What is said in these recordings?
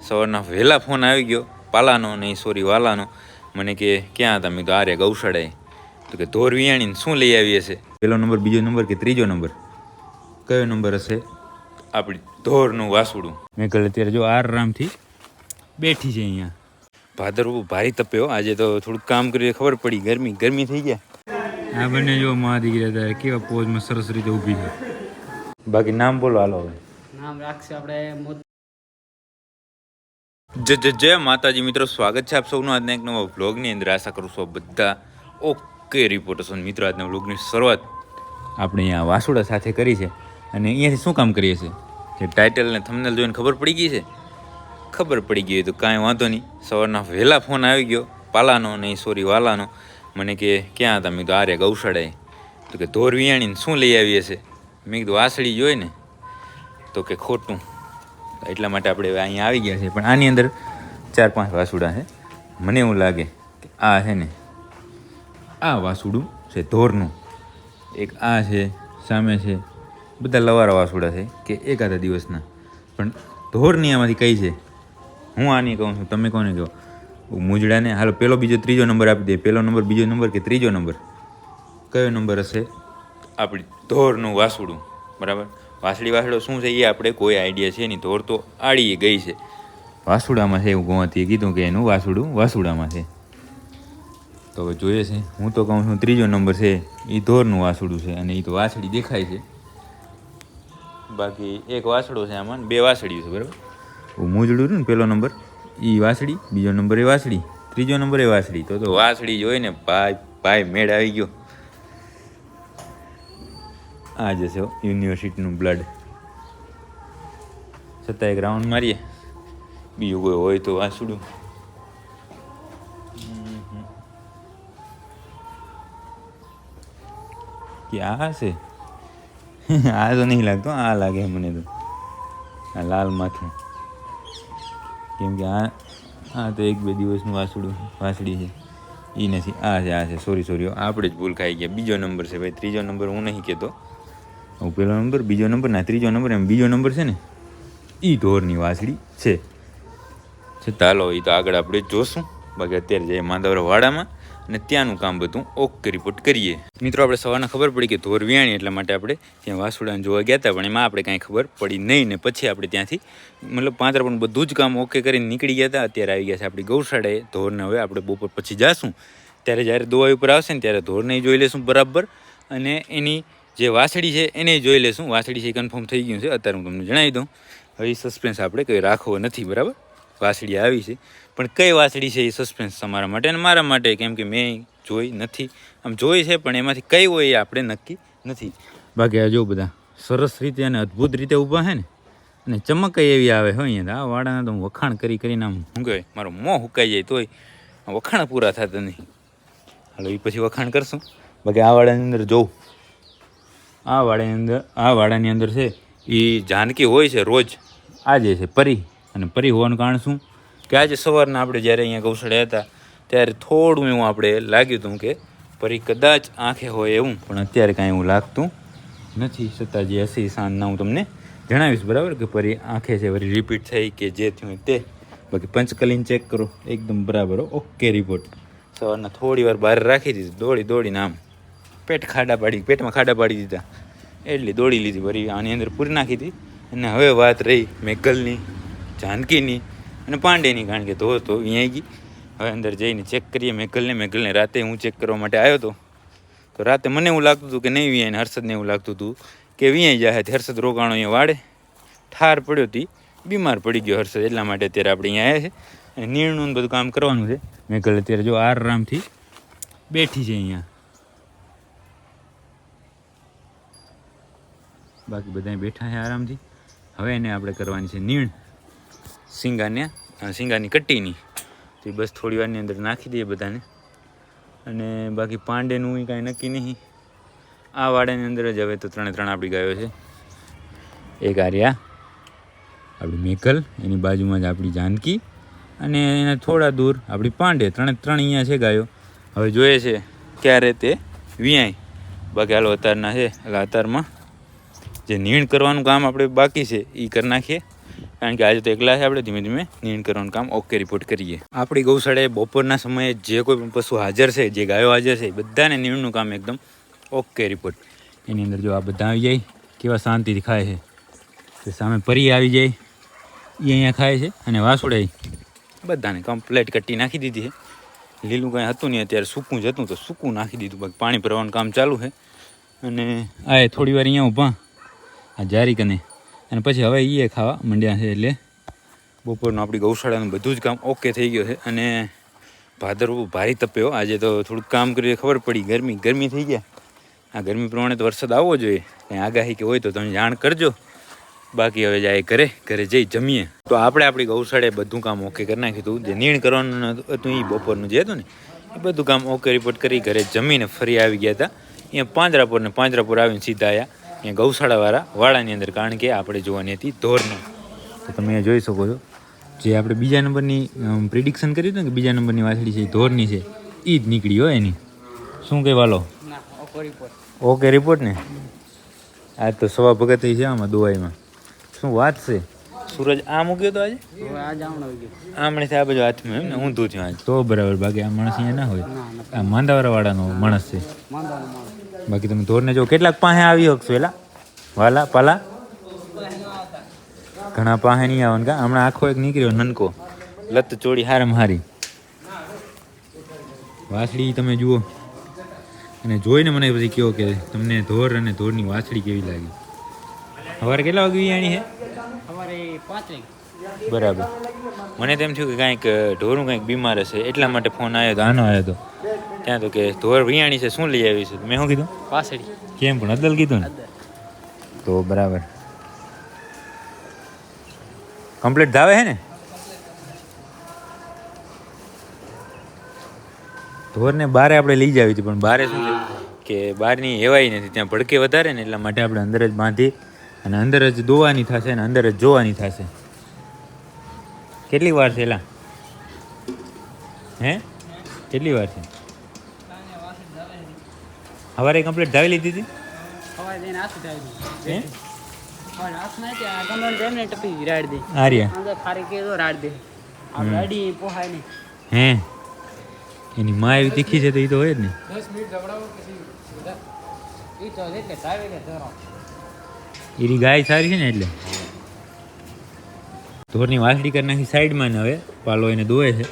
સવારના વહેલા ફોન આવી ગયો પાલાનો નહીં સોરી વાલાનો. મને કે ક્યાં હતા? મેં તો આરે ગૌશાળાએ. તો કે ધોર વિયાણીને શું લઈ આવી હશે? પહેલો નંબર, બીજો નંબર કે ત્રીજો નંબર? કયો નંબર હશે? આપણી ધોરનું વાસુડું. મેં કહે અત્યારે જો આરામથી બેઠી છે અહીંયા. ભાદરવો ભારી તપ્યો આજે તો. થોડુંક કામ કરીએ ખબર પડી ગરમી થઈ ગયા. આ બંને જો મા દીકરી હતા કેવા પોઝમાં સરસ રીતે ઊભી છે. બાકી નામ બોલો હાલો. હવે નામ રાખશે આપણે જય માતાજી મિત્રો, સ્વાગત છે આપ સૌનું આજના એક નવા વ્લોગની અંદર. આશા કરું છું બધા ઓકે રિપોર્ટર્સ. મિત્રો આજના વ્લોગની શરૂઆત આપણે અહીંયા વાસુડા સાથે કરી છે. અને અહીંયાથી શું કામ કરીએ છીએ જે ટાઇટલ ને થંબનેલ જોઈને ખબર પડી ગઈ છે. ખબર પડી ગઈ તો કાંઈ વાંધો નહીં. સવારના વહેલા ફોન આવી ગયો પાલાનો નહીં સોરી વાલાનો. મને કે ક્યાં હતા? મેં તો આરે ગૌશાળાએ. તો કે ધોર વિયાણીને શું લઈ આવી હશે? મેં કીધું વાસળી જોઈ ને. તો કે ખોટું. એટલા માટે આપણે અહીંયા આવી ગયા છે. પણ આની અંદર 4-5 વાસુડા છે. મને એવું લાગે કે આ છે ને આ વાસુડું છે ધોરનું. એક આ છે સામે છે. બધા લવારા વાસુડા છે કે એકાદા દિવસના. પણ ધોરની આમાંથી કઈ છે? હું આની કહું છું, તમે કોને કહો? મૂંઝડાને. હાલો પહેલો બીજો ત્રીજો નંબર આપી દે. પહેલો નંબર, બીજો નંબર કે ત્રીજો નંબર? કયો નંબર હશે? આપણી ધોરનું વાસુડું. બરાબર. વાસળો શું છે એ આપણે કોઈ આઈડિયા છે નહીં. ધોર તો આડી ગઈ છે. વાસુડામાં છે એવું ગોવાતીએ કીધું કે એનું વાસુડું વાસુડામાં છે. તો હવે જોઈએ છે. હું તો કહું છું ત્રીજો નંબર છે એ ધોરનું વાસુડું છે. અને એ તો વાસળી દેખાય છે. બાકી એક વાસળો છે આમાં, 2 વાસળી છે. બરાબર. મૂંઝડું રહ્યું ને પહેલો નંબર એ વાસળી, બીજો નંબર એ વાસળી, ત્રીજો નંબર એ વાસળી. તો વાસળી જોઈ ને ભાઈ મેળ આવી ગયો. આ જશે યુનિવર્સિટીનું બ્લડ. છતાં એક રાઉન્ડ મારીએ. બીજું કોઈ હોય તો વાસુડું. કે આ છે? આ તો નહીં લાગતો. આ લાગે મને તો આ લાલ માથું. કેમ કે આ તો 1-2 દિવસનું વાસળી છે. એ નથી. આ છે સોરી આપણે જ ભૂલ ખાઈ ગયા. બીજો નંબર છે ભાઈ. ત્રીજો નંબર હું નહીં કહેતો. હું પહેલો નંબર, બીજો નંબર ના ત્રીજો નંબર એમ બીજો નંબર છે ને એ ધોરની વાસળી છે. ચાલો એ તો આગળ આપણે જોશું. બાકી અત્યારે જઈએ માંદાવરા વાડામાં અને ત્યાંનું કામ બધું ઓકે રિપોર્ટ કરીએ. મિત્રો આપણે સવારના ખબર પડી કે ધોર વિયાણી, એટલા માટે આપણે ત્યાં વાસુડાને જોવા ગયા હતા. પણ એમાં આપણે કાંઈ ખબર પડી નહીં. ને પછી આપણે ત્યાંથી મતલબ પાંતરા પણ બધું જ કામ ઓકે કરીને નીકળી ગયા હતા. અત્યારે આવી ગયા છે આપણી ગૌશાળાએ. ધોરને હવે આપણે બપોર પછી જાશું. ત્યારે જ્યારે દોવા ઉપર આવશે ને ત્યારે ધોરને જોઈ લેશું બરાબર. અને એની જે વાસળી છે એને જોઈ લેશું. વાસળી છે એ કન્ફર્મ થઈ ગયું છે. અત્યારે હું તમને જણાવી દઉં. હવે એ સસ્પેન્સ આપણે કંઈ રાખવો નથી. બરાબર. વાસળી આવી છે પણ કઈ વાસળી છે એ સસ્પેન્સ તમારા માટે અને મારા માટે. કેમ કે મેં જોઈ નથી. આમ જોઈ છે પણ એમાંથી કઈ હોય એ આપણે નક્કી નથી. બાકી આ જો બધા સરસ રીતે અને અદ્ભુત રીતે ઊભા છે ને. અને ચમક એવી આવે હોય અહીંયા. આ વાડાના તો હું વખાણ કરીને આમ શું કહેવાય, મારો મોં હુકાઈ જાય તોય વખાણ પૂરા થતા નહીં. હાલો એ પછી વખાણ કરશું. બાકી આ વાડાની અંદર જોઉં. આ વાડાની અંદર છે એ જાનકી હોય છે રોજ. આજે છે પરી. અને પરી હોવાનું કારણ શું કે આજે સવારના આપણે જ્યારે અહીંયા ગૌશાળા હતા ત્યારે થોડું એવું આપણે લાગ્યું હતું કે પરી કદાચ આંખે હોય એવું. પણ અત્યારે કાંઈ એવું લાગતું નથી. છતાં જે હશે સાંજના હું તમને જણાવીશ. બરાબર. કે પરી આંખે છે વળી રિપીટ થઈ કે જે થયું તે. બાકી પંચકલીન ચેક કરો એકદમ બરાબર. Okay report. સવારના થોડી વાર બહાર રાખી દીધી. દોડીને આમ પેટમાં ખાડા પાડી દીધા. એટલી દોડી લીધી. વળી આની અંદર પૂરી નાખી હતી. અને હવે વાત રહી મેઘલની, જાનકીની અને પાંડેની. કારણ કે તો અહીંયા ગઈ. હવે અંદર જઈને ચેક કરીએ મેઘલને. રાતે હું ચેક કરવા માટે આવ્યો હતો. તો રાતે મને એવું લાગતું હતું કે નહીં વિયાય. હર્ષદને એવું લાગતું હતું કે વિયાઈ જાય. હર્ષદ રોકાણો અહીંયા વાડે. ઠાર પડ્યો હતી, બીમાર પડી ગયો હર્ષદ. એટલા માટે અત્યારે આપણે અહીંયા આવ્યા છે. અને નીણનું બધું કામ કરવાનું છે. મેઘલ અત્યારે જો આરામથી બેઠી છે અહીંયા. બાકી બધા બેઠા છે આરામથી. હવે એને આપણે કરવાની છે નીણ સિંગાની કટ્ટીની. તો બસ થોડી વારની અંદર નાખી દઈએ બધાને. અને બાકી પાંડેનું કાંઈ નક્કી નહીં. આ વાડાની અંદર જ હવે તો 3 આપણી ગાયો છે. એક આર્યા આપણી મેઘલ, એની બાજુમાં જ આપણી જાનકી અને એના થોડા દૂર આપણી પાંડે. 3 અહીંયા છે ગાયો. હવે જોઈએ છે ક્યારે તે વિયાય. બાકી હાલો અત્યારના છે એટલે અત્યારમાં જે નીણ કરવાનું કામ આપણે બાકી છે એ કરી નાખીએ. કારણ કે આજે તો એકલા છે આપણે ધીમે ધીમે નીણ કરવાનું કામ ઓકે રિપોર્ટ કરીએ. આપણી ગૌશાળાએ બપોરના સમયે જે કોઈ પણ પશુ હાજર છે, જે ગાયો હાજર છે, બધાને નીણનું કામ એકદમ ઓકે રિપોર્ટ. એની અંદર જો આ બધા આવી જાય કેવા શાંતિથી ખાય છે. તો સામે પરી આવી જાય એ અહીંયા ખાય છે અને વાસુડાઈ બધાને કમ્પ્લેટ કટ્ટી નાખી દીધી છે. લીલું કાંઈ હતું નહીં, અત્યારે સૂકું જ હતું તો સૂકું નાખી દીધું. બાકી પાણી ભરવાનું કામ ચાલુ છે. અને આ થોડી વાર અહીંયા ઊભા આ જારી કને અને પછી હવે એ ખાવા માંડ્યા છે. એટલે બપોરનું આપણી ગૌશાળાનું બધું જ કામ ઓકે થઈ ગયું છે. અને ભાદરવો ભારી તપ્યો. આજે તો થોડુંક કામ કર્યું, ખબર પડી ગરમી થઈ ગયા. આ ગરમી પ્રમાણે તો વરસાદ આવવો જોઈએ. કંઈ આગાહી કે હોય તો તમે જાણ કરજો. બાકી હવે જાય ઘરે જઈ જમીએ. તો આપણે આપણી ગૌશાળાએ બધું કામ ઓકે કરી નાખ્યું હતું. જે નીણ કરવાનું હતું એ બપોરનું જે હતું ને એ બધું કામ ઓકે રિપોર્ટ કરી ઘરે જમીને ફરી આવી ગયા હતા. અહીંયા પાંજરાપુર આવીને સીધા આવ્યા અહીંયા ગૌશાળાવાળા વાડાની અંદર, કારણ કે આપણે જોવાની હતી ધોરની. તો તમે અહીંયા જોઈ શકો છો જે આપણે બીજા નંબરની પ્રિડિક્શન કર્યું હતું કે બીજા નંબરની વાછડી છે એ ધોરની છે, એ જ નીકળી હોય એની. શું કહેવાલો? ઓકે રિપોર્ટ ને. આજ તો સવા ભગત થઈ છે આમાં દોવાઈમાં. શું વાત છે? સૂરજ આ મૂક્યો તો આજે આમણે આ બાજુ હાથમાં એમ ને ઊંધું થયું આજ તો બરાબર. બાકી આ માણસ અહીંયા ના હોય, આ માંદાવાળાનો માણસ છે. બાકી તમે ધોરને જો કેટલાક પાસે આવી શકશો એલા વાલા પાલા ઘણા પાસે નહીં આવવાનું કા. હમણાં આખો એક નીકળ્યો નનકો લત ચોડી હારમ હારી વાછડી તમે જુઓ અને જોઈને મને પછી કહો કે તમને ધોર અને ધોરની વાછડી કેવી લાગી. સવારે કેટલા વાગે વિયાણી છે? સવારે 5 વાગે. બરાબર. મને તેમ થયું કે કાંઈક ઢોરું કાંઈક બીમાર હશે એટલા માટે ફોન આવ્યો હતો. આનો આવ્યો હતો ત્યાં તો કે ધોર વિયાણી છે, શું લઈ આવી છે? મેં શું કીધું? વાછડી. કેમ પણ અદલ કીધું ને? તો બરાબર કમ્પ્લીટ ધાવે છે ને? ઢોરને બારે આપણે લઈ જાવી હતી, પણ બારે શું છે કે બહારની હેવાઈ નથી, ત્યાં ભડકે વધારે ને એટલા માટે આપણે અંદર જ બાંધી અને અંદર જ દોવાની થશે અને અંદર જ જોવાની થશે. કેટલી વાર છે એલા? હે કેટલી વાર છે? સવારે કમ્પ્લીટ ધાવી લીધી હતી? સવારે જઈને હાથ ઉઠાવી દે. હાથમાં આ ગમણ જેમને ટપી રાડ દે. આર્યા અંદર ફારી કે તો રાડ દે. આ ગાડી પોહાય નહીં. હે એની માં એવી તીખી છે તો એ તો હોય જ ને. 10 મિનિટ જવડાવો પછી એ તો એટલે ધાવે કે ધરો. એની ગાય સારી છે ને એટલે ઢોરની વાછડી કરી નાખી સાઈડમાં ને હવે પાલો એને દોવે છે.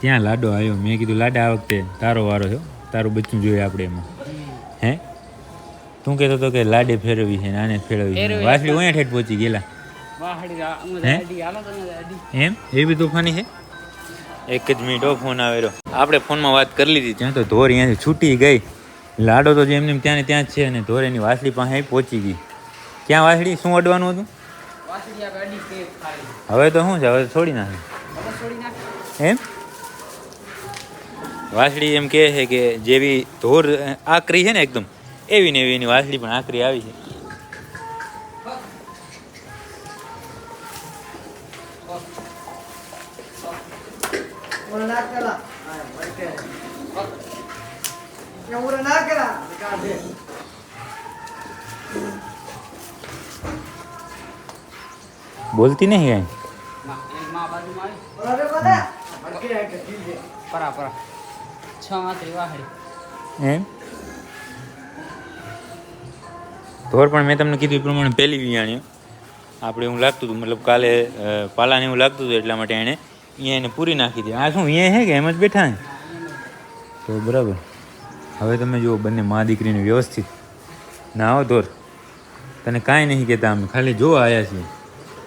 ત્યાં લાડો આવ્યો. મેં કીધું લાડા આ વખતે તારો વારો છે, તારું બચ્ચું જોઈએ આપણે એમાં. હે તું કહેતો હતો કે લાડે ફેરવી છે ને આને ફેરવી છે. વાછડી અહીંયા ઠેઠ પહોંચી ગયેલા. એમ એ બી તોફાની છે. એક જ મિનિટ ફોન આવેલો. આપણે ફોનમાં વાત કરી લીધી ત્યાં તો ધોર અહીંયાથી છૂટી ગઈ. લાડો તો જેમ ત્યાં ને ત્યાં જ છે અને ધોર એની વાછડી પાસે પહોંચી ગઈ. ક્યાં વાછડી? શું અડવાનું હતું? હવે તો શું છે? હવે છોડી નાખે એમ. વાછડી એમ કહે છે કે જેવી ધોર આકરી છે ને એકદમ એવી ને એવી એની વાછડી પણ આકરી આવી છે. બોલતી નહીં કાંઈ એમ. ધોર પણ મેં તમને કીધું એ પ્રમાણે પહેલી વિયાણી આપણે એવું લાગતું હતું, મતલબ કાલે પાલાને એવું લાગતું હતું એટલા માટે એણે અહીંયા એને પૂરી નાખી હતી. આ શું અહીંયા છે કે એમ જ બેઠા ને? તો બરાબર. હવે તમે જુઓ બંને મા દીકરીને વ્યવસ્થિત ના આવો ધોર તને કાંઈ નહીં કહેતા, અમે ખાલી જોવા આવ્યા છીએ.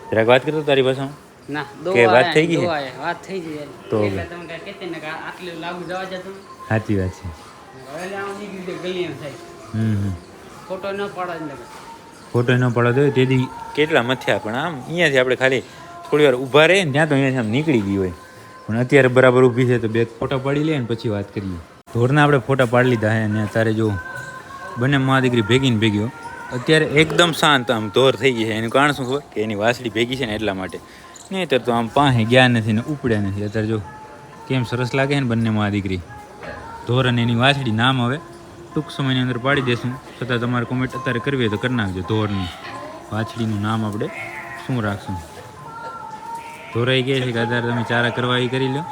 જરાક વાત કરતો તારી ભાષામાં ના કે વાત થઈ ગઈ? વાત થઈ ગઈ તો એટલે તમે કાંઈ કહેતે ને આટલું લાગુ જવા જતું. સાચી વાત છે. હવે આમ નીકળી દે ગલી એમ થાય. ફોટો ન પાડો ને ફોટો ન પાડો તો તેથી કેટલા મથ્યા, પણ આમ અહીંયાથી આપણે ખાલી થોડી વાર ઊભા રહીએ ને ત્યાં તો અહીંયાથી આમ નીકળી ગઈ હોય. પણ અત્યારે બરાબર ઊભી છે તો બે ફોટા પાડી લઈએ ને પછી વાત કરીએ. ધોરના આપણે ફોટા પાડી લીધા હે અને અત્યારે જો બંને મા દીકરી ભેગી ને ભેગીઓ અત્યારે એકદમ શાંત આમ ધોર થઈ ગઈ છે. એનું કારણ શું ખબર? કે એની વાછડી ભેગી છે ને એટલા માટે. નહીંતર તો આમ પાસે ગયા નથી ને ઉપડ્યા નથી. અત્યારે જો કેમ સરસ લાગે ને બંને મા દીકરી. ધોર અને એની વાછડી નામ હવે ટૂંક સમયની અંદર પાડી દેશું. છતાં તમારે કોમેન્ટ અત્યારે કરવી હોય તો કરી નાખજો. ધોરની વાછડીનું નામ આપણે શું રાખશું? ધોરાઈ ગયા છે કે અત્યારે તમે ચારા કરવા એ કરી લો.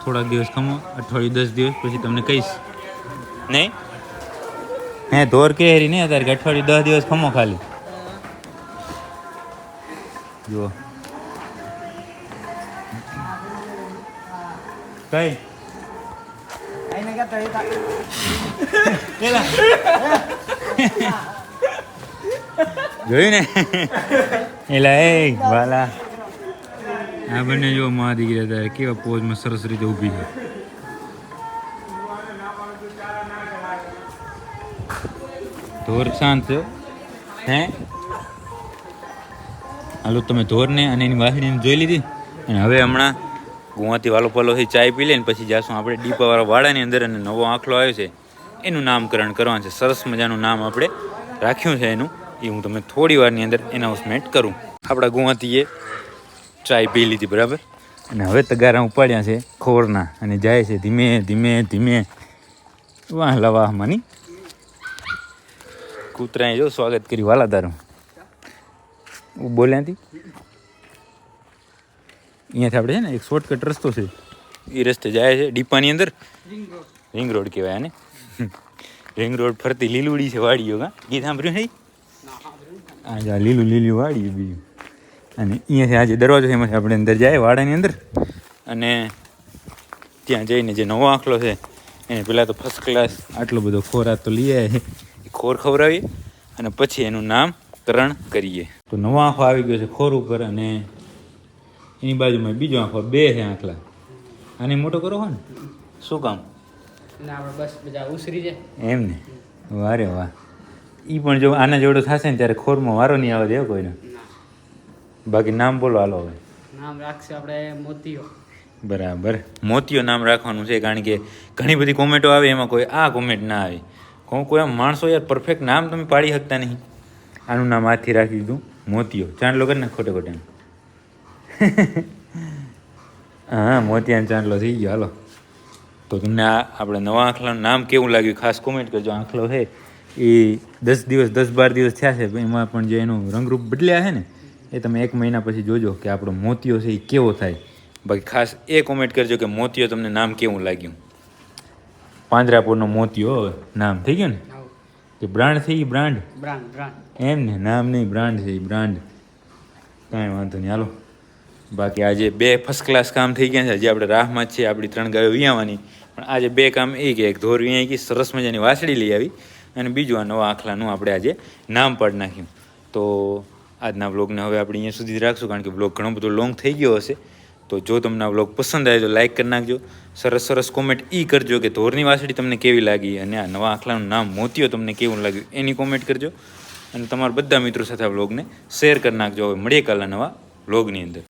થોડાક દિવસ ખમો, અઠવાડિયું 10 દિવસ પછી તમને કહીશ. નહીં હે ધોર કે હેરી નહીં અત્યારે કે અઠવાડિયું 10 દિવસ ખમો ખાલી. જુઓ કઈ જોયું ને એલા એ વાલા આ બંને જો માં દીકરી હતા કેવા પોઝમાં સરસ રીતે ઊભી છે. ધોર શાંત છે હે. હાલો તમે ધોરને અને એની વાસળીને જોઈ લીધી અને હવે હમણાં ગુવાથી વાલો પાલોથી ચાય પી લઈને પછી જાશું આપણે ડીપાવાળા વાડાની અંદર અને નવો આંખલો આવ્યો છે એનું નામકરણ કરવાનું છે. સરસ મજાનું નામ આપણે રાખ્યું છે એનું, એ હું તમને થોડી વારની અંદર એનાઉન્સમેન્ટ કરું. આપણા ગુવાથી એ ચાય પી લીધી બરાબર અને હવે તગારા ઉપાડ્યા છે ખોરના અને જાય છે ધીમે ધીમે ધીમે. વાહ લવાહ માની કૂતરાએ જો સ્વાગત કર્યું વાલા તારું. બોલ્યા હતી અહીંયાથી આપણે છે ને એક શોર્ટકટ રસ્તો છે એ રસ્તે જાય છે ડીપાની અંદર. રિંગ રોડ કહેવાય આને. રિંગ રોડ ફરતી લીલુડી છે વાડીઓ. કા ગીત સાંભળ્યું છે? હા લીલું લીલું વાડીઓ બીજું. અને અહીંયાથી આજે દરવાજો એમાંથી આપણે અંદર જાય વાડાની અંદર અને ત્યાં જઈને જે નવો આંખલો છે એને પહેલાં તો ફર્સ્ટ ક્લાસ આટલો બધો ખોરાક તો લઈ આવ્યા છે એ ખોર ખવડાવીએ અને પછી એનું નામકરણ કરીએ. તો નવો આંખો આવી ગયો છે ખોર ઉપર અને એની બાજુમાં બીજો આંખો, બે છે આંખલા. આને મોટો કરો હો ને શું કામ? બસ બધા ઉસરી જાય એમ ને. વારે વાહ. એ પણ જો આના જેવડો થશે ને ત્યારે ખોરમાં વારો નહીં આવે દેવો કોઈને. બાકી નામ બોલો હાલો હવે. નામ રાખશે આપણે મોતીઓ. બરાબર મોતીઓ નામ રાખવાનું છે કારણ કે ઘણી બધી કોમેન્ટો આવે એમાં કોઈ આ કોમેન્ટ ના આવે. કોઈ આમ માણસો યાર પરફેક્ટ નામ તમે પાડી શકતા નહીં. આનું નામ હાથથી રાખી દીધું મોતીઓ. ચાંદલો કરી ને ખોટે ખોટે. હા મોતિયાનો ચાંદલો થઈ ગયો. હાલો તો તમને આ આપણે નવા આંખલાનું નામ કેવું લાગ્યું ખાસ કોમેન્ટ કરજો. આંખલો છે એ 10 દિવસ 10-12 દિવસ થયા છે એમાં પણ જે એનું રંગરૂપ બદલ્યા છે ને એ તમે 1 મહિના પછી જોજો કે આપણો મોતિયો છે એ કેવો થાય. બાકી ખાસ એ કોમેન્ટ કરજો કે મોતિયો તમને નામ કેવું લાગ્યું. પાંજરાપોરનો મોતિયો નામ થઈ ગયું ને કે બ્રાન્ડ થઈ ગઈ? બ્રાન્ડ એમ ને નામ નહીં બ્રાન્ડ છે એ બ્રાન્ડ. કાંઈ વાંધો નહીં હાલો. બાકી આજે 2 ફર્સ્ટ ક્લાસ કામ થઈ ગયા છે. હજી આપણે રાહમાં જ છે આપણી 3 ગાયો વિયાવાની પણ આજે 2 કામ એ કે એક ધોર વિયાઈ ગઈ સરસ મજાની વાસળી લઈ આવી અને બીજું આ નવા આંખલાનું આપણે આજે નામ પાડી નાખ્યું. તો આજના વ્લોગને હવે આપણે અહીંયા સુધી જ રાખશું કારણ કે વ્લોગ ઘણો બધો લોંગ થઈ ગયો હશે. તો જો તમને આ વ્લોગ પસંદ આવે તો લાઇક કરી નાખજો. સરસ સરસ કોમેન્ટ એ કરજો કે ધોરની વાસળી તમને કેવી લાગી અને આ નવા આંખલાનું નામ મોતીયો તમને કેવું લાગ્યું એની કોમેન્ટ કરજો અને તમારા બધા મિત્રો સાથે આ વ્લોગને શેર કરી નાખજો. હવે મળીએ કાલના નવા વ્લોગની અંદર.